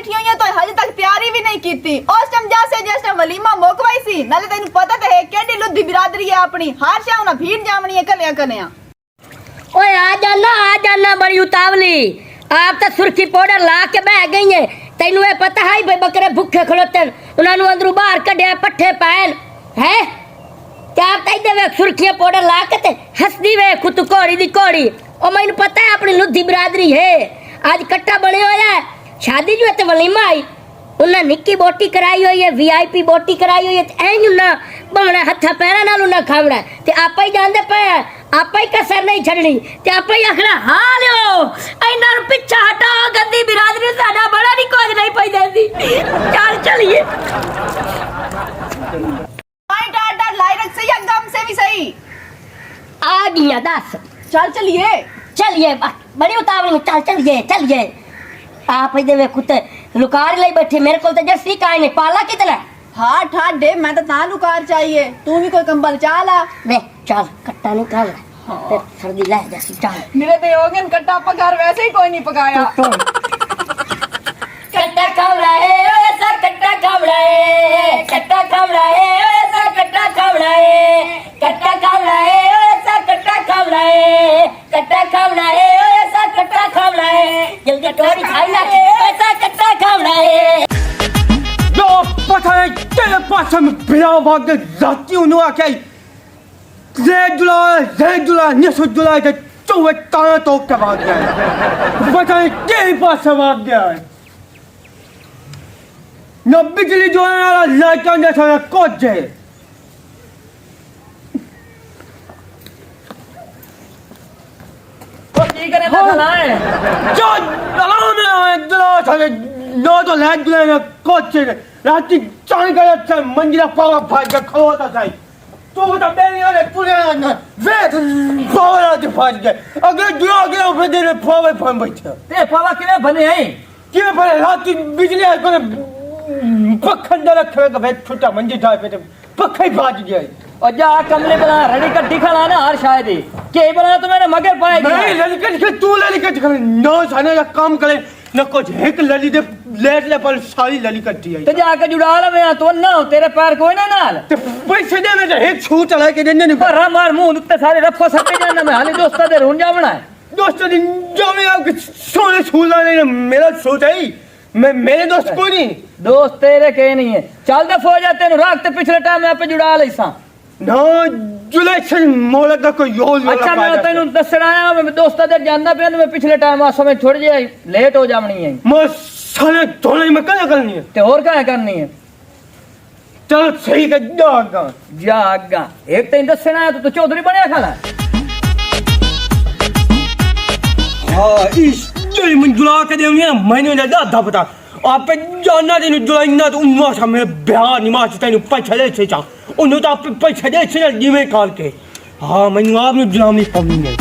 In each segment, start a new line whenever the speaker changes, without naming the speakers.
बैठी हुई है तो हजे तक तैयारी भी नहीं की थी। उस टाइम जिस टाइम वलीमा मोकवाई सी नाले तेन पता तो है केडी लुद्धी बिरादरी है अपनी हर शाम ना भीड़ जावनी है कलिया कलिया।
ओए आ जाना बड़ी उतावली आप तो सुर्खी पाउडर ला के बह गई है। तेनू ये पता है भाई बकरे भूखे खलोते उन्होंने अंदरों बाहर कढ़िया पट्ठे पैन है क्या आप तई वे सुर्खियां पाउडर ला के ते हसदी वे खुद कोड़ी दी कोड़ी ओ मैनू पता है अपनी लुद्धी बिरादरी है। आज कट्टा बने होया है शादी जो ते वलीमा आई उन्हें निक्की बोटी कराई हुई है वीआईपी बोटी कराई हुई है ऐ ना बमना हथा पैरा नाल उन्हें खावड़ा ते आपा ही जानदे पे आपा ही कसर नहीं छड़नी ते आपा ही आखना हां लियो इना पीछे हटाओ गंदी बिरादरी साडा बड़ा नहीं कोई नहीं पई देती। चल चलिए
आई डाट लाई रख सही गम से भी सही
आ गया दस
चल चलिए
चलिए बड़ी उतावली चल चलिए आप ही देवे कुत्ते लुकार ले बैठे मेरे को तो जर्सी काहे नहीं पाला कितना
हाँ ठाट दे मैं तो ता लुकार चाहिए तू भी कोई कंबल चाला
वे चल कट्टा नहीं कर ले सर्दी ले जैसी चल
मेरे पे हो गया कट्टा पकार वैसे ही कोई नहीं पकाया।
कट्टा खवड़ाए ऐसा कट्टा खवड़ाए कट्टा खवड़ाए ऐसा कट्टा खवड़ाए कट्टा खवड़ाए ऐसा कट्टा खवड़ाए कट्टा खवड़ाए ऐसा कट्टा खवड़ाए जल्दी टोरी खाई ना ऐसा कट्टा खवड़ाए
जो पता है तेरे पास में बिना भाग के जाती हूँ ना क्या जुला निसो जुला के चौवे ताना तो के भाग गया है पता है तेरे पास से भाग गया है न बिजली जो है ना लाइट ऑन जैसा ना कोच है
तो की करे ना खाना है
जो जुला था नो तो लाइट जुला ना कोच है रात की चांद का अच्छा मंजिला पावा भाग के खलोता था तो बता बेनी वाले पूरे ना वेट पावर आते भाग गए अगर जुला गया फिर तेरे पावर फन बैठे
ते पावा किने बने हैं
क्यों पर रात की बिजली है कोने पखंडा रखे का वेट छुट्टा मंजिल था पे पक्का ही भाग गया
और जा कमले बना रेडी कट्टी खाना ना हर शायद ही के बना तो मैंने मगर पाएगी
नहीं ललिकट के तू ललिकट कर नो साने का काम करे न कुछ एक लली दे लेट ले पर सारी ललिकट दी है
तो जाके जुड़ा ले मैं तो ना तेरे पैर कोई ना नाल
ते पैसे दे में एक छू चला के देने नहीं
पर मार मुंह उत्ते सारे रफो सके जाना मैं हाली दोस्ता दे रुन जावना है
दोस्तों ने जो मैं आपके सोने छूला नहीं मेरा सोच है मैं मेरे दोस्त कोई नहीं
दोस्त तेरे के नहीं है चल दे फौज जाते नु राख ते पिछले टाइम में पे जुड़ा लेसा
ना जुलेक्शन मोला का कोई योल
अच्छा मैं तेनु दसना आया मैं दोस्ता दे जानदा पे मैं पिछले टाइम आ समय थोड़ी जे लेट हो जावनी है
मैं साले थोड़ी में क्या करनी है
ते और क्या करनी है
चल सही का जागा
जागा एक तेन दसना आया तो चौधरी बनया खाला
हाँ इस जो मन जुला के देंगे ना मैंने ना दादा पता आप पे जानना देने जुलाई ना तो उन्मा सा मेरे बिहार निवास तेन पैसा दे से चा उन्होंने तो आप पैसा दे से जीवे काल के हाँ मैंने आपने जुलामी पवनी है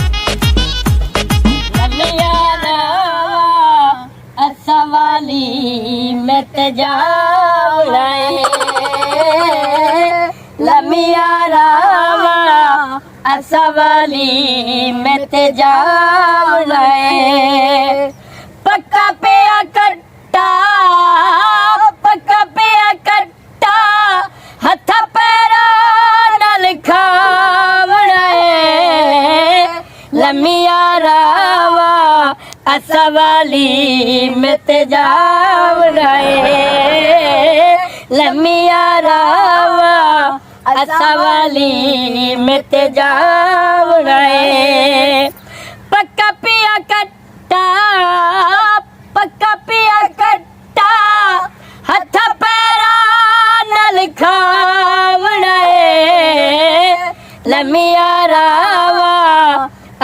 असवाली में तेजावलाए लमिया रावा असवाली में तेजावलाए पक्का पे कट्टा हथ पैरा नल खावड़ाए लमिया रावा असवाली में तेजावलाए लमिया रावा असवाली में तेजावलाए पक्का पिया कट्टा हथ पैरा नल खावड़ाए लमिया रावा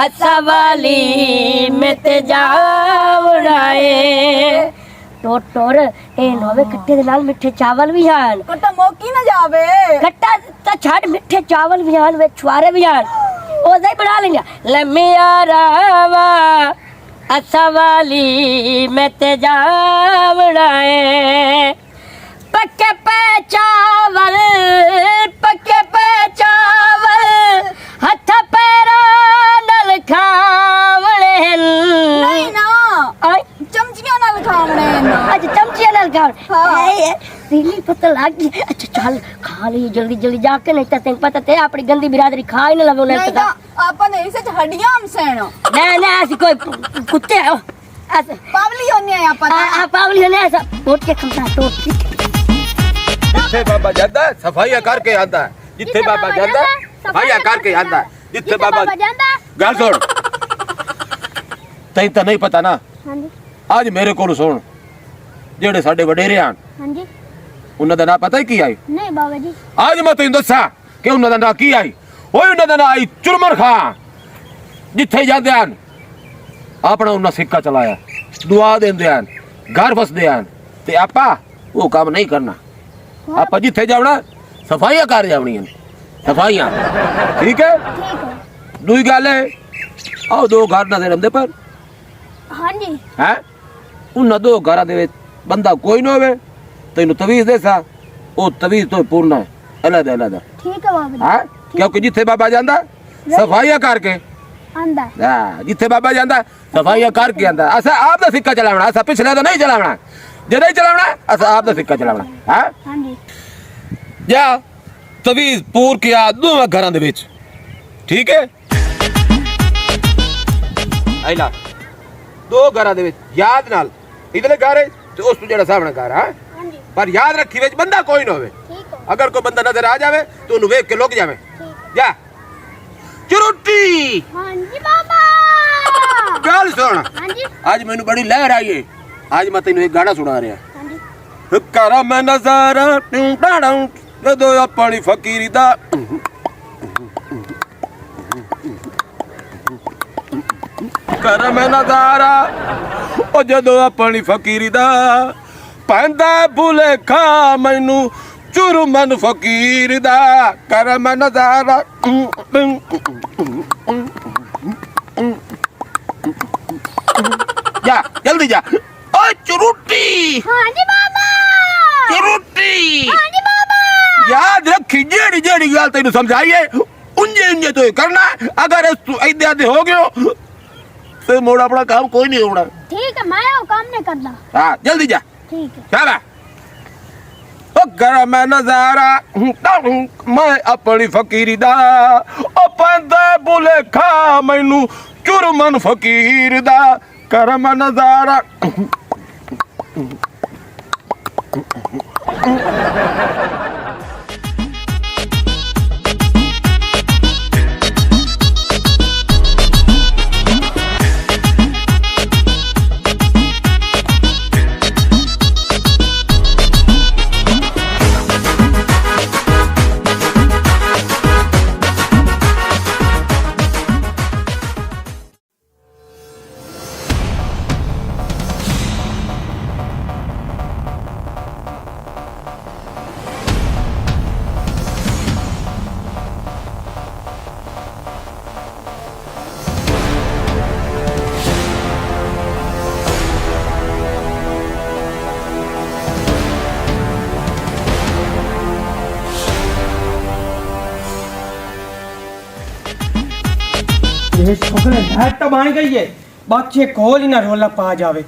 असवाली में तेजावलाए टोर ए नोवे कट्टे दे नाल मिठे चावल भी हन
कट्टा मोकी ना जावे
कट्टा ता छाड़ मिठे चावल भी हन वे छुआरे भी हन ओ दे बना लेंगे लमिया रावा असवाली में तेजावलाए पक्के पे चावल हथ पैरा नल खावड़े
नहीं ना
आई
चमचियां नाल खावणे
आज चमचियां कर
हाँ।
पीली पता लग गई अच्छा चल खा ली जल्दी जल्दी जाके नहीं तो तेन पता ते अपनी गंदी बिरादरी खा ही ना लगे उन्हें
नहीं
पता
तो आपन इसे हड्डियां हम सेनो
नहीं नहीं ऐसी कोई कुत्ते है ऐसे
पावली होनी है आपन
पावली है ना ऐसा टोट के खमता टोट के
जिथे बाबा जाता है सफाइयां करके आता है जिथे बाबा जाता है सफाइयां करके आता है जिथे बाबा गल सुन तैं तो नहीं पता ना आज मेरे को सुन जेड़े साडे वडेरे हैं
हाँ जी
उन्हां दा नाम पता ही की आई
नहीं बाबा जी
आज मैं तैਨੂੰ दसा कि उन्हां दा नाम की आई ओए उन्हां दा नाम आई चुरमर खां जिथे जांदे हैं अपना उन्हां सिक्का चलाया दुआ देंदे हैं घर बसदे हैं ते आपा वो काम नहीं करना आपा जिथे जावना सफाइयां कर जावनियां सफाइयां ठीक है दूई गल है आओ दो घर ना दे पर
हाँ जी
है उन्हां दो घरां दे विच बंदा कोई ना होवे तैनू तवीज देसा ओ तवीज तो पूर्ण है अलग अलग
ठीक है बाबा जी
है क्योंकि जिथे बाबा जांदा सफाइयां करके
आंदा
हां जिथे बाबा जांदा सफाइयां करके आंदा असा आप दा सिक्का चलावना असा पिछले दा नहीं चलावना जे नहीं चलावना असा आप दा सिक्का चलावना है
हाँ जी
या तवीज पूर किया दोवां घरां दे विच ठीक है आइला दो घरां दे विच याद नाल इधरले घर है ते उस तो जेड़ा सामने घर है
हाँ जी
पर याद रखी विच बंदा कोई ना होवे
ठीक है
अगर कोई बंदा नजर आ जावे तो उन्हें वेख के लुक जावे जा चुरुटी
हाँ जी बाबा
गल सुन
हाँ जी
आज मैनू बड़ी लहर आई है आज मैं तेन एक गाना सुना रहा
हाँ जी
करा मैं नजारा जदों अपनी फकीरी दा करा मैं नजारा ओ जदों अपनी फकीरी दा पैंदा भुलेखा मैनू चुरमन फकीर दा कर मैं नजारा जा जल्दी जा ओ चुरुटी
हाँ जी बाबा
चुरुटी
हाँ जी बाबा
याद रखी जेड़ी जेड़ी गल तेन समझाई है उंजे उंजे तो करना अगर तू ऐदे आदे हो गयो तो मोड़ अपना काम कोई नहीं होना
ठीक है मैं वो काम नहीं करता
हाँ जल्दी जा
ठीक है
चला ओ कर मैं नजारा मैं अपनी फकीरी दा ओ पंदे भुलेखा मैनू चुरमन फकीर दा कर मैं नजारा
ये छोकरे लाइट तो बन गई है बच्चे कोल ही ना रोला पा जावे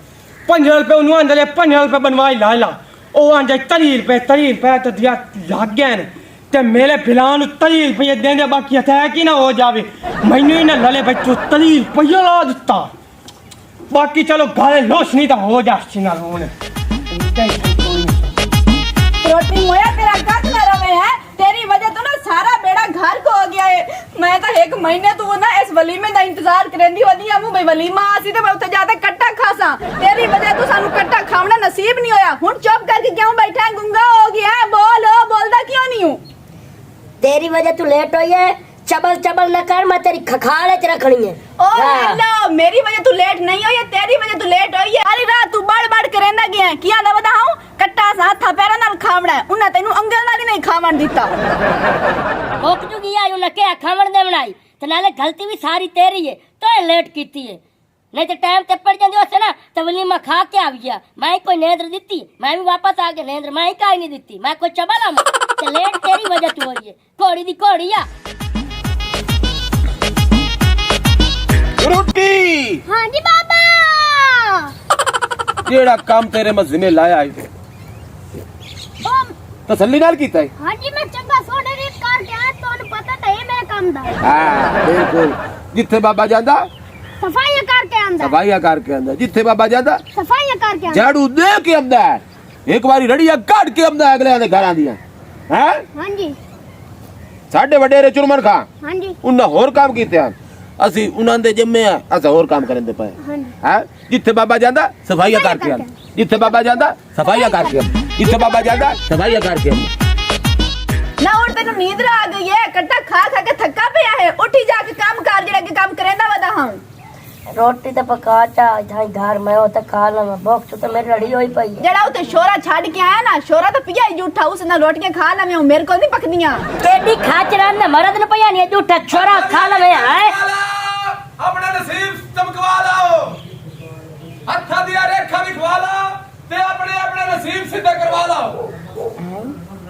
15 रुपए उन्होंने आंदे 15 रुपए बनवाई ला ला ओ आंदे 30 रुपए तो दिया लग गए ने ते मेरे बिलान 30 रुपए देंदे बाकी अटैक ही ना हो जावे मैनू ही ना लले बच्चों 30 रुपया ला दिता बाकी चलो गाले लोश नहीं तो हो जासी ना होने
रोटी मोया तेरा कट न रवे है तेरी वजह तो ना सारा बेड़ा घर को हो गया है मैं तो एक महीने तू ना इस वलीमे दा इंतजार करेंदी होनी हमू भाई वलीमा आसी ते मैं उथे जाते कट्टा खासा तेरी वजह तो सानू कट्टा खावना नसीब नहीं होया हुन चुप करके क्यों बैठा है गुंगा हो गया है बोलदा क्यों नहीं हूं
तेरी वजह तू लेट हुई है चबल चबल न कर मैं तेरी खखाड़े च रखनी है
ओ हेलो मेरी वजह तू लेट नहीं हुई है तेरी वजह तू लेट हुई है सारी रात तू बड़ करेंदा गया है किया दा बताऊं कट्टा सा था पैरा नाल खावड़ा है उन्ना तैनू अंगल नाल नहीं खावण दिता
भूख जुगी आई उन्हें क्या खावण दे बनाई ते नाले गलती भी सारी तेरी है तो लेट कीती है नहीं तो टाइम ते पड़ जांदी होसे ना तो वलीमा खा के आ गया मैं कोई नेंद्र दित्ती मैं भी वापस आ गया नेंद्र मैं काई नहीं दित्ती मैं कोई चबला मैं ते लेट तेरी वजह तू हो रही है घोड़ी दी घोड़ी आ
चुरुटी
हाँ जी बाबा
जेड़ा काम तेरे मैं जिम्मे लाया है ਤਸੱਲੀ ਨਾਲ ਕੀਤਾ ਹੈ
हाँ जी मैं चंगा सोने रेत करके आया तो पता था ये मेरा काम था
ਹਾਂ ਬਿਲਕੁਲ ਜਿੱਥੇ ਬਾਬਾ ਜਾਂਦਾ
सफाई करके आंदा
ਸਫਾਈਆਂ ਕਰਕੇ ਆਂਦਾ ਜਿੱਥੇ ਬਾਬਾ ਜਾਂਦਾ
सफाई करके आंदा
ਝਾੜੂ ਦੇ ਕੇ ਆਉਂਦਾ ਹੈ। ਇੱਕ ਵਾਰੀ ਰੜੀਆਂ ਕੱਢ ਕੇ ਆਉਂਦਾ ਅਗਲਿਆਂ ਦੇ ਘਰਾਂ ਦੀਆਂ ਹੈ
हाँ जी
ਸਾਡੇ ਵਡੇਰੇ ਚੁਰਮਨ ਖਾਂ
हाँ जी
ਉਹਨਾਂ ਹੋਰ ਕੰਮ ਕੀਤੇ ਹਨ ਅਸੀਂ ਉਹਨਾਂ ਦੇ ਜਿੰਮੇ ਆ ਅਸੀਂ ਹੋਰ ਕੰਮ ਕਰਨ ਦੇ ਪਏ
हाँ जी
ਹੈ ਜਿੱਥੇ ਬਾਬਾ ਜਾਂਦਾ ਸਫਾਈਆਂ ਕਰਕੇ ਆਉਂਦਾ ਜਿੱਥੇ ਬਾਬਾ ਜਾਂਦਾ ਸਫਾਈਆਂ ਕਰਕੇ ਆਉਂਦਾ ਜਿੱਥੇ ਬਾਬਾ ਜਾਂਦਾ ਸਫਾਈਆਂ ਕਰਕੇ ਆਉਂਦਾ
ਨਾ ਹੁਣ ਤੈਨੂੰ ਨੀਂਦ ਆ ਗਈ ਹੈ ਕੱਟਾ ਖਾ ਖਾ ਕੇ ਥੱਕਾ ਪਿਆ ਹੈ ਉੱਠੀ ਜਾ ਕੇ ਕੰਮ ਕਰ ਜਿਹੜਾ ਕਿ ਕੰਮ ਕਰੇਂਦਾ ਵਦਾ ਹਾਂ
रोटी तो पका चा घर में हो तो खा ला बॉक्स तो मेरी लड़ी हुई पई है
ਜਿਹੜਾ ਉੱਤੇ ਸ਼ੋਰਾ ਛੱਡ ਕੇ ਆਇਆ ਨਾ ਸ਼ੋਰਾ ਤਾਂ ਪਿਆ ਹੀ ਝੂਠਾ ਉਸ ਨਾਲ ਰੋਟੀਆਂ ਖਾ ਲਵੇਂ ਮੇਰੇ ਕੋਲ ਨਹੀਂ ਪਕਦੀਆਂ
केडी खाचरा ने मरद ने पया नहीं जूठा छोरा खा लवे है
अपना नसीब चमकवा लाओ हत्था दिया रेखा लिखवा ला ते अपने अपने नसीब सीधा करवा लाओ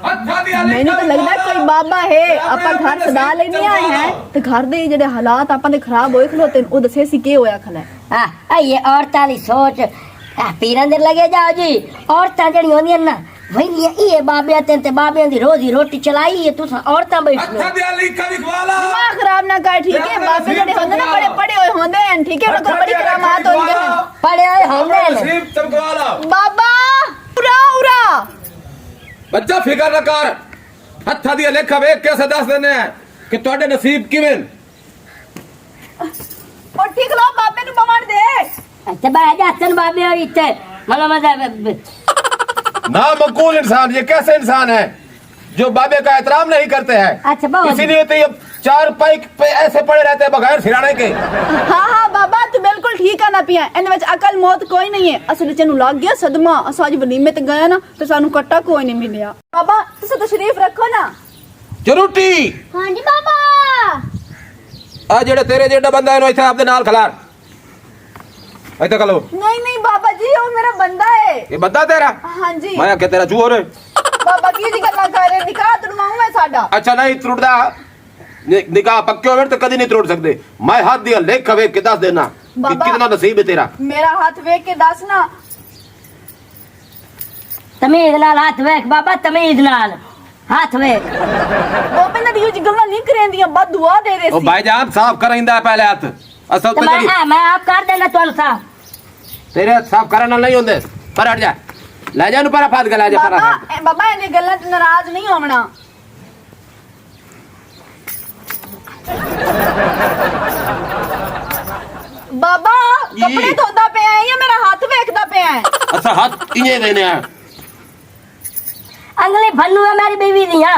हत्था दिया
ਮੈਨੂੰ ਤਾਂ ਲੱਗਦਾ ਕੋਈ ਬਾਬਾ ਹੈ ਆਪਾਂ ਘਰ ਸਦਾ ਲੈਣੇ ਆਏ ਹੈ ਤੇ ਘਰ ਦੇ ਜਿਹੜੇ ਹਾਲਾਤ ਆਪਾਂ ਦੇ ਖਰਾਬ ਹੋਏ ਖਲੋਤੇ ਉਹ ਦੱਸੇ ਸੀ ਕੀ ਹੋਇਆ ਖਲਾ
हां ये औरतां दी सोच पीरां दे लगे जाओ जी औरतां जड़ी होंदियां ना वही ये बाबे ते बाबे दी रोजी रोटी चलाई है तुसा औरतां बैठ लो
हत्था दिया लिखा लिखवा ला
दिमाग खराब ना कर ठीक है बाबे ਜਿਹੜੇ ਹੁੰਦੇ ਨਾ ਬੜੇ ਪੜੇ ਹੋਏ ਹੁੰਦੇ ਹਨ ਠੀਕ ਹੈ ਉਹਨਾਂ ਕੋਲ ਬੜੀ ਕਰਾਮਾਤ ਹੁੰਦੀ ਹੈ
पड़े हुए होंदे ने
नसीब चमकवा ला
ਬਾਬਾ ਉਰਾ ਉਰਾ
ਬੱਚਾ ਫਿਕਰ ਨਾ ਕਰ ਹੱਥਾਂ ਦੀ ਲੇਖਾ ਵੇਖ ਕੇ ਅਸੀਂ ਦੱਸ ਦਿੰਦੇ ਆ ਕਿ ਤੁਹਾਡੇ ਨਸੀਬ ਕਿਵੇਂ
ਉਹ ਠੀਕ ਲੋ ਬਾਬੇ ਨੂੰ ਪਵਾੜ ਦੇ
ते बह जासन बाबे और इते मतलब मजा
ना मकबूल इंसान ये कैसे इंसान है जो बाबे का एहतराम नहीं करते हैं
अच्छा बहुत
इसीलिए तो ये चार पाई पे ऐसे पड़े रहते हैं बगैर सिराने के
ਹਾਂ ਹਾਂ ਬਾਬਾ ਤੂੰ ਬਿਲਕੁਲ ਠੀਕ ਆ ਨਾ ਪਿਆ ਇਹਦੇ ਵਿੱਚ ਅਕਲ ਮੌਤ ਕੋਈ ਨਹੀਂ ਹੈ ਅਸਲ ਵਿੱਚ ਇਹਨੂੰ ਲੱਗ ਗਿਆ ਸਦਮਾ ਅਸਾਂ ਅੱਜ ਵਲੀਮੇ ਤੇ ਗਏ ਨਾ ਤੇ ਸਾਨੂੰ ਕੱਟਾ ਕੋਈ ਨਹੀਂ ਮਿਲਿਆ ਬਾਬਾ ਤੁਸੀਂ ਤਸ਼ਰੀਫ ਰੱਖੋ ਨਾ
ਜਰੂਟੀ
हाँ जी बाबा
ਆ ਜਿਹੜੇ ਤੇਰੇ ਜਿਹੜਾ ਬੰਦਾ ਇਹਨੂੰ ਇੱਥੇ ਆਪਦੇ ਨਾਲ ਖਲਾਰ ਇੱਥੇ ਖਲੋ
ਨਹੀਂ ਨਹੀਂ ਬਾਬਾ ਜੀ ਉਹ ਮੇਰਾ ਬੰਦਾ ਹੈ
ਇਹ ਬੰਦਾ ਤੇਰਾ
ਹਾਂਜੀ
ਮੈਂ ਆਖਿਆ ਤੇਰਾ ਚੂਹਰ ਹੈ
ਬਾਬਾ ਕੀ ਜੀ ਗੱਲਾਂ ਕਰ ਰਹੇ ਨਿਕਾਹ ਤੁੜਵਾਉਂ ਮੈਂ ਸਾਡਾ
अच्छा नहीं त्रुटदा निकाह पक्के होवे तो कदी नहीं त्रुट सकते मैं हाथ दिया लेख वे के दस देना कि
बाबा।
कितना नसीब है तेरा
ਮੇਰਾ ਹੱਥ ਵੇਖ ਕੇ ਦੱਸ ਨਾ
तमीज नाल हाथ वेख बाबा तमीज नाल हाथ वेख
ਬਾਬੇ ਨੇ ਦੀ ਗੱਲਾਂ ਨਹੀਂ ਕਰੇਂਦੀਆਂ ਬਦ ਦੁਆ ਦੇ ਦੇ
ओ
ਸੀ
भाईजान साफ करइंदा पहले हाथ असल
ते
तो तेरी
मैं आप कर देना तुम साहब
तेरे हाथ साफ करना नहीं होंदे पर हट जा ले जा नु पर फाद के ले जा पर
ਬਾਬਾ ਬਾਬਾ ਇਹਦੀ ਗੱਲਾਂ ਤੇ ਨਾਰਾਜ਼ ਨਹੀਂ ਹੋਵਣਾ ਬਾਬਾ
ਜੀ।
ਕੱਪੜੇ ਧੋਂਦਾ ਪਿਆ ਹੈ ਜਾਂ ਮੇਰਾ ਹੱਥ ਵੇਖਦਾ ਪਿਆ ਹੈ
अच्छा हाथ इने देने हैं
अंगली भन्नू है मेरी बीवी दी हां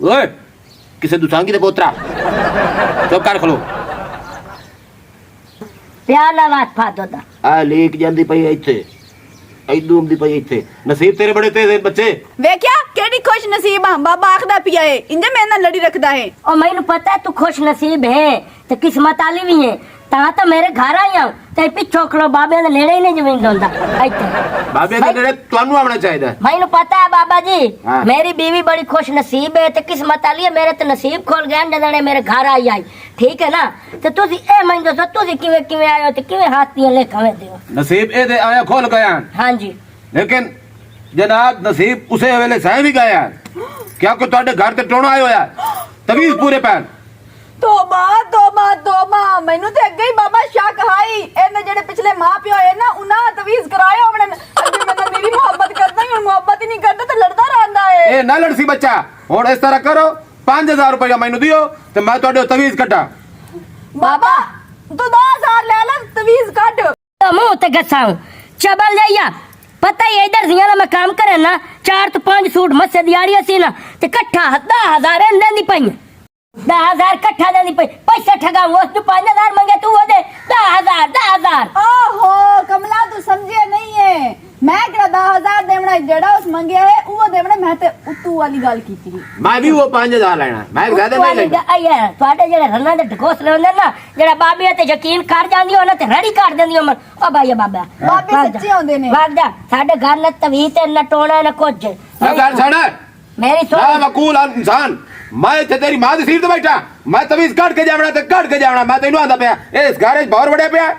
ओए किसे दुसांगी दे पोतरा चुप कर खलो
प्यार नाल हाथ फाद दोदा
आ लेक ਜਾਂਦੀ ਪਈ ਇੱਥੇ ਐਦੂ ਹੁੰਦੀ ਪਈ ਇੱਥੇ ਨਸੀਬ ਤੇਰੇ ਬੜੇ ਤੇਜ਼ ਬੱਚੇ
ਵੇਖਿਆ ਕਿਹੜੀ ਖੁਸ਼ ਨਸੀਬ ਆ ਬਾਬਾ ਆਖਦਾ ਪਿਆ ਏ ਇੰਜ ਮੇਰੇ ਨਾਲ ਲੜੀ ਰੱਖਦਾ ਹੈ
और मैनू पता है तू खुश नसीब है ते किस्मत वाली भी है ता तो मेरे घर आई हूं ते पिछो खलो बाबे दे नेड़े ही नहीं जमीन दोंदा इथे
ਬਾਬੇ ਦੇ ਨੇੜੇ ਤੁਹਾਨੂੰ ਆਉਣਾ ਚਾਹੀਦਾ
मैनू पता है बाबा जी
हाँ।
मेरी बीवी बड़ी खुश नसीब है ते किस्मत वाली है मेरे तो नसीब खोल गए जदने मेरे घर आई ठीक है ना ते तुसी ए मैं दसो तुसी किवे किवे आयो ते किवे हाथ दिए लेखावे दियो
नसीब ए दे आया खोल गया
हां जी
लेकिन जनाब नसीब उसे वेले सह भी गया क्या को ਤੁਹਾਡੇ ਘਰ ਤੇ ਟੋਣਾ ਆਇਆ ਹੋਇਆ ਤਵੀਜ਼ ਪੂਰੇ ਪੈਣ
ਤੋਬਾ ਤੋਬਾ ਤੋਬਾ ਮੈਨੂੰ ਤੇ ਅੱਗੇ ਹੀ ਬਾਬਾ ਸ਼ੱਕ ਹਾਈ ਇਹਨੇ ਜਿਹੜੇ ਪਿਛਲੇ ਮਾਂ ਪਿਓ ਹੋਏ ਨਾ ਉਹਨਾਂ ਤਵੀਜ਼ ਕਰਾਏ ਹੋਣੇ ਅੱਗੇ ਮੈਨੂੰ ਮੇਰੀ ਮੁਹੱਬਤ ਕਰਦਾ ਹੀ ਹੁਣ ਮੁਹੱਬਤ ਹੀ ਨਹੀਂ ਕਰਦਾ ਤੇ ਲੜਦਾ ਰਹਿੰਦਾ ਏ
ਇਹ ਨਾ ਲੜਸੀ ਬੱਚਾ ਹੁਣ ਇਸ ਤਰ੍ਹਾਂ ਕਰੋ 5000 ਰੁਪਇਆ ਮੈਨੂੰ ਦਿਓ ਤੇ ਮੈਂ ਤੁਹਾਡੇ ਤਵੀਜ਼ ਕੱਟਾਂ
ਬਾਬਾ ਤੂੰ 10000 ਲੈ ਲੈ ਤਵੀਜ਼ ਕੱਢ
तो मुंह ते गसाऊं चबल जाइया पता ही है, इधर जियां मैं काम करे ना 4 तो 5 सूट मस्से दियाड़ी सी ना ते कट्ठा 10,000 देंदी पई 10,000 कट्ठा देंदी पई पैसे ठगाऊं उस 5,000 मंगे तू वो दे 10,000
ਓਹੋ ਕਮਲਾ ਤੂੰ ਸਮਝਿਆ ਨਹੀਂ ਹੈ ਮੈਂ ਕਿਹੜਾ 10000 ਦੇਵਣਾ ਜਿਹੜਾ ਉਸ ਮੰਗਿਆ ਹੈ ਉਹ ਦੇਵਣਾ ਮੈਂ ਤੇ ਉਤੂ ਵਾਲੀ ਗੱਲ ਕੀਤੀ
ਮੈਂ ਵੀ ਉਹ 5000 ਲੈਣਾ ਮੈਂ ਜ਼ਿਆਦਾ ਨਹੀਂ ਲੈਣਾ
ਆਇਆ ਤੁਹਾਡੇ ਜਿਹੜੇ ਰੰਨਾਂ ਦੇ ਢਕੋਸਲੇ ਹੁੰਦੇ ਨਾ ਜਿਹੜਾ ਬਾਬੇ ਤੇ ਯਕੀਨ ਕਰ ਜਾਂਦੀ ਉਹਨਾਂ ਤੇ ਰੜੀ ਕਰ ਦਿੰਦੀ ਉਹ ਓ ਭਾਈ ਬਾਬਾ
ਬਾਬੇ ਸੱਚੇ ਹੁੰਦੇ ਨੇ
ਵਗ ਜਾ ਸਾਡੇ ਘਰ ਨਾ ਤਵੀ ਤੇ ਨਾ ਟੋਣਾ ਨਾ ਕੁਝ
ਮੈਂ ਗੱਲ ਛੱਡ
ਮੇਰੀ
ਮੈਂ
ਸੋਚ
ਵਕੂਲ ਇਨਸਾਨ ਮੈਂ ਇੱਥੇ ਤੇਰੀ ਮਾਂ ਦੀ ਸੀਟ ਤੇ ਬੈਠਾ ਮੈਂ ਤਵੀਜ਼ ਕੱਢ ਕੇ ਜਾਵਣਾ ਤੇ ਕੱਢ ਕੇ ਜਾਵਣਾ ਮੈਂ ਤੈਨੂੰ ਆਂਦਾ ਪਿਆ ਇਸ ਘਰ 'ਚ ਬਹੁਤ ਵੜਿਆ ਪਿਆ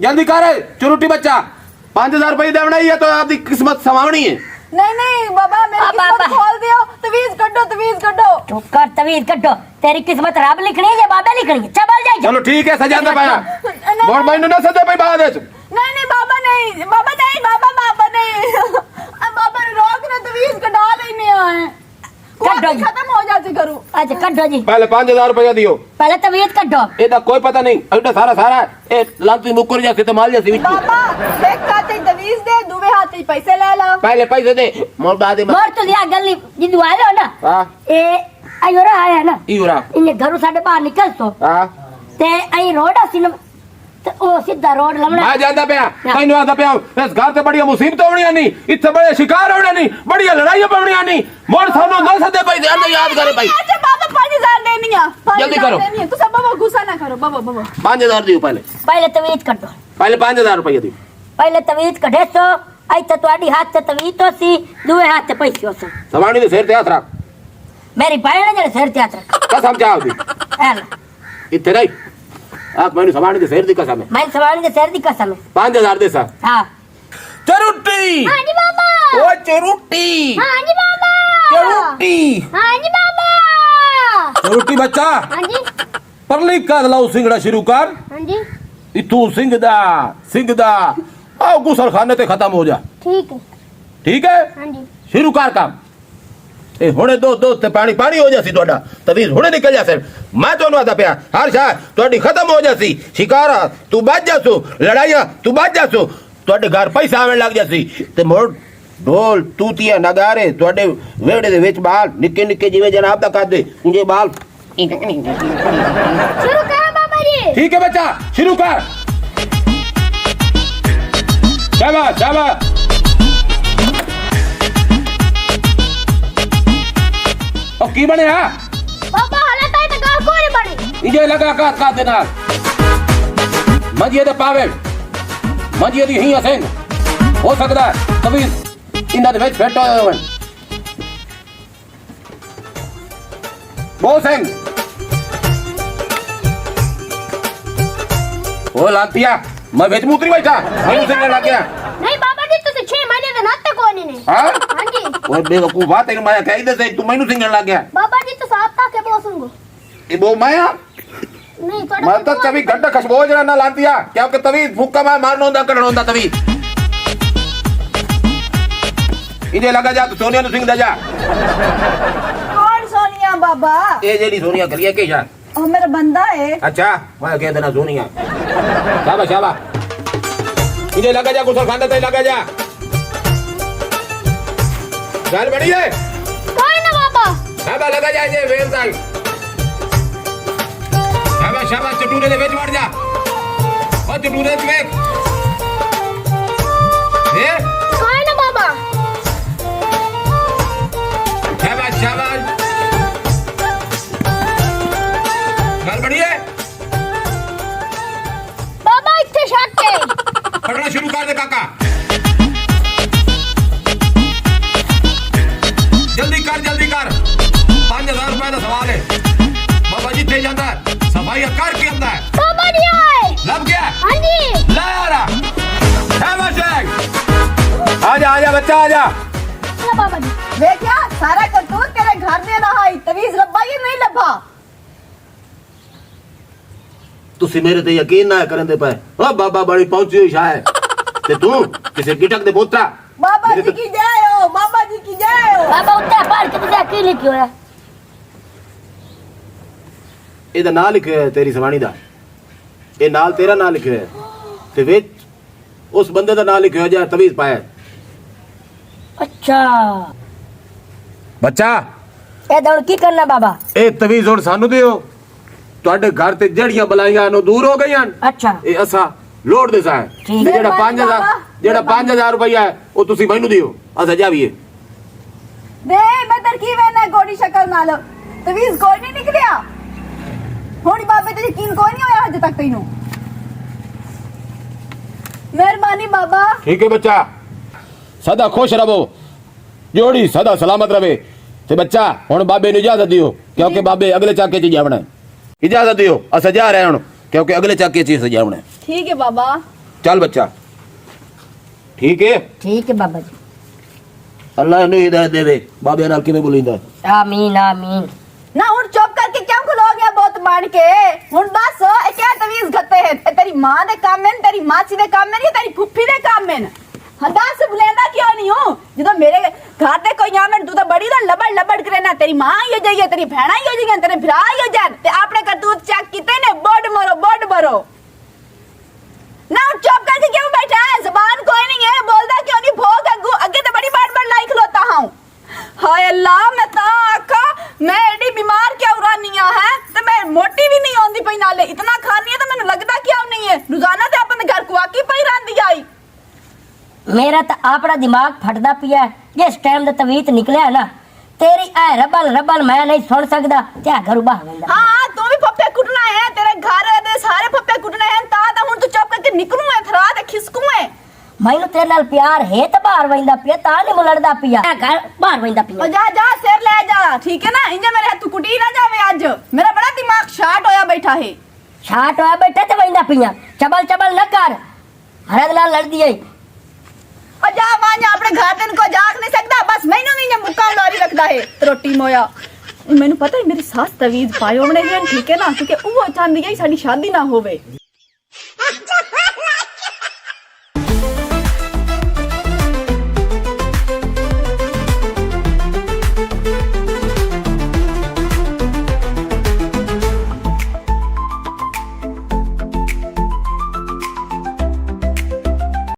ਜਲਦੀ ਕਰ ਚੁਰੂਟੀ ਬੱਚਾ 5000 ਰੁਪਏ ਦੇਵਣਾ ਹੀ ਹੈ ਤਾਂ ਆਪਦੀ ਕਿਸਮਤ ਸਵਾਉਣੀ ਹੈ
नहीं नहीं बाबा मेरी
अब
किस्मत
बाबा।
खोल दियो तवीज कड्डो
चुप कर तवीज कटो तेरी किस्मत रब लिखनी है या बाबे लिखनी है चबल जाए
चलो ठीक है सजांदा पाया
नहीं
मोड़ मैनू ना सदे पई बाद विच
नहीं बाबा नहीं बाबा नहीं अब बाबा ने रोक ने तवीज कटा लेने आए
कड्डो
वो
जी।
खत्म हो जाते करूं
अच्छा कटो जी
पहले 5000 रुपया दियो
पहले तवीज कटो
एदा कोई पता नहीं एडा सारा ए लांती मुकर जासी ते माल जासी विच
बाबा एक हाथे तवीज दे दूसरे हाथे पैसे ले ला
पहले पैसे दे मोड़ बाद में
मोर तो लिया गली जिदू आलो ना
हां
ए आयोरा आया ना
ईरा
इन्हें घरों साढ़े बाहर निकल तो
हां
ते आई रोड आसी ना ते ओ सीधा रोड लमना
मैं जानदा पिया तैनू आंदा पिया इस घर ते बड़ियां मुसीबतां होणियां नहीं इत्थे बड़े शिकार होणे नहीं बड़ियां लड़ाइयां पवणियां नहीं मोड़ सानू ना सदे पई अंदर याद करे भाई
अच्छा बाबा 5000 देनी है
जल्दी करो।
तू सब बाबा गुस्सा ना करो बाबा
5000 दियो पहले
पहले तवीज कटो
पहले 5000 रुपया दियो
पहले तवीज कढे तो आई तो तुम्हारी हाथ से तवीज तो सी दुए हाथ से पैसे हो सी
सवाणी दे सिर ते हाथ रख
मेरी पायण जड़े सिर ते हाथ रख
कसम चाह दी
एल
इत्थे नहीं आप मैनू सवाणी दे सिर दी कसम है
मैं सवाल के सिर दी कसम है
5000 दे सा
हां
चरुट्टी
हाँ जी बाबा
ओ चरुट्टी
हाँ जी बाबा
चरुट्टी
हाँ जी बाबा
चरुट्टी बच्चा
हाँ जी
परली कर लाओ सिंगड़ा शुरू कर
हाँ जी
इतू सिंगदा आओ गुसल खाने ते खत्म हो जा
ठीक है
ठीक है
हाँ जी
शुरू कर काम ए हुणे दो ते पानी हो जासी तोड़ा तभी हुणे निकल जासे मैं तो आदा पिया हर शाह तोड़ी खत्म हो जासी शिकारा तू बच जासू लड़ाइयां तू बच जासू तोड़े घर पैसा आवे लग जासी ते मोड़ ढोल तूतियां नगारे तोड़े वेड़े दे विच बाल निक्के निक्के जिवें जनाब दा कर दे उंजे बाल
शुरू करो बाबा जी
ठीक है बच्चा शुरू कर शाबाश और की बने हा
बाबा हालत है तो घर को नहीं बनी
इजे लगा का देना मजिए दे पावे मजिए दी ही असें हो सकदा है तभी इन्हां दे विच फिट होए होवन बहुत सिंह ओ लातिया मैं विच मुतरी बैठा हम सिंह लग गया
नहीं बाबा जी तुझे 6 महीने के नाते को नहीं ने
हां
हाँ जी
ओए बेवकूफा तेरे माया कह दे तू मैनू सिंह लग गया
बाबा जी तो साफ था के बोसूंगो
ये वो माया
नहीं थोड़ा
मैं तो तभी घंटा खशबो जरा ना लातिया क्योंकि तभी फूका मैं मारनो होंदा करनो होंदा तभी इजे लगा जा तू सोनिया नु सिंह दे जा
कौन सोनिया बाबा
ए जेडी सोनिया करिए के जा
ओ मेरा बंदा है
अच्छा मैं कह देना सोनिया शाबाश इजे लगा जा गुसल खांदा ते लगा जा चल बढ़िया
कोई ना बाबा
शाबाश लगा जा ये वेल साई शाबाश चटूरे दे विच वड़ जा ओ चटूरे दे विच ए
कोई ना बाबा
शाबाश गल बढ़िया
बाबा इतने शक के
पढ़ना शुरू कर दे काका जल्दी कर 5000 रुपए का सवाल है बाबा जी थे जाता है सफाई कर के आंदा है
बाबा जी आए
लब गया
हाँ जी
ला यारा शाबाश आजा बच्चा आजा
चलो बाबा जी
देखिया सारा कसूर तेरे घर में रहा है तवीज लब्बा ये नहीं लब्बा
तुसी मेरे ते यकीन ना करें दे पे ओ बाबा बड़ी पहुंची हुई शाय ते तू किसे गिटक दे पोता
बाबा जी की जय हो बाबा जी की जय हो
बाबा उत्ते पार के तुझे की लिखियो है
ਇਹਦਾ ਨਾਂ ਲਿਖਿਆ ਹੈ ਤੇਰੀ ਸਵਾਣੀ ਦਾ ਇਹ ਨਾਲ ਤੇਰਾ ਨਾਂ ਲਿਖਿਆ ਹੈ ਤੇ ਵਿੱਚ ਉਸ ਬੰਦੇ ਦਾ ਨਾਂ ਲਿਖਿਆ ਜਿਹੜਾ ਤਵੀਜ਼ ਪਾਇਆ
अच्छा
ਬੱਚਾ
ए दौड़ की करना बाबा
ਇਹ ਤਵੀਜ਼ ਹੁਣ ਸਾਨੂੰ ਦਿਓ ਤੁਹਾਡੇ ਘਰ ਤੇ ਜਿਹੜੀਆਂ ਬਲਾਈਆਂ ਨੂੰ ਦੂਰ ਹੋ ਗਈਆਂ
अच्छा
ਇਹ ਅਸਾਂ ਲੋੜ ਦੇ ਸਾਂ
ਠੀਕ
ਹੈ।
ਜਿਹੜਾ 5000 ਜਿਹੜਾ 5000 ਰੁਪਇਆ ਹੈ ਉਹ ਤੁਸੀਂ ਮੈਨੂੰ ਦਿਓ ਅਸਾਂ ਜਾਵੀਏ
दे मैं तरकीब है ना गोड़ी शक्ल नालो तवीज कोई नहीं निकलिया हुणी बाबे ते यकीन कोई नहीं होया अजे तक तैनू मेहरबानी बाबा
ठीक है बच्चा सदा खुश रहो जोड़ी सदा सलामत रहे ते बच्चा हुन बाबे नु इजाजत दियो क्योंकि बाबे अगले चाके च जावना है इजाजत दियो अस जा रहे हुन क्योंकि अगले चाके च जावना है
ठीक है बाबा
चल बच्चा ठीक है
ठीक है बाबा जी
ਅੱਲਾ ਇਹਨੂੰ ਹਿਦਾਇਤ ਦੇਵੇ ਬਾਬੇ ਨਾਲ ਕਿਵੇਂ ਬੋਲੀਂਦਾ
ਆਮੀਨ ਆਮੀਨ।
ना हुन चुप करके क्यों खलो गया बहुत मान के हुन बस ए क्या तवीज घते है ए तेरी मां दे काम में तेरी मासी दे काम में या तेरी फुफी दे काम में हदास बुलेंदा क्यों नहीं हो जदों मेरे घर ते कोई आवन तू तो बड़ी दा लबड़ करे ना तेरी मां ही हो जाइए तेरी भेणा ही हो जाइए तेरे भरा ही हो जान ते आपने करतूत चेक कीते ने बोड मरो ना चुप करके क्यों बैठा है जुबान कोई नहीं है बोलदा क्यों नहीं भोग अगू आगे ते बड़ी बार लाई खलोता हूं हाय अल्लाह मैं ता आखा मैं एडी बीमार क्यों रानिया है ते मैं मोटी भी नहीं होंदी पई नाले इतना खानी है तो मैंने लगदा क्यों नहीं है रोजाना ते अपन घर को आकी पई रहंदी आई
मेरा तो अपना दिमाग फटदा पिया जिस टाइम दा तवीत निकलिया ना तेरी ऐ रबल मैं नहीं सुन सकदा क्या घरू बाहर वेंदा।
हां तू भी फप्पे कुटना है तेरे घर दे सारे फप्पे कुटने हैं ता हुन तू चुप करके निकलू है थरा ते खिसकू है
मैनू तेरे नाल प्यार है तो बाहर वेंदा पिया ता नहीं मुलड़दा पिया घर बाहर वेंदा पिया।
ओ जा सिर ले जा ठीक है ना इंजे मेरे हाथ कुटी ना जावे आज मेरा बड़ा दिमाग शार्ट होया बैठा है
छाट होया बैठे ते वेंदा पिया चबल न कर हरद नाल लड़ दिए
ओ जा मां अपने घर दिन को जाग नहीं सकता बस मैनू नहीं मुक्का लौरी रखदा है रोटी मोया मैनू पता है मेरी सास तवीज पायो बने हैं ठीक है ना क्योंकि वो चाहती है साडी शादी ना होवे।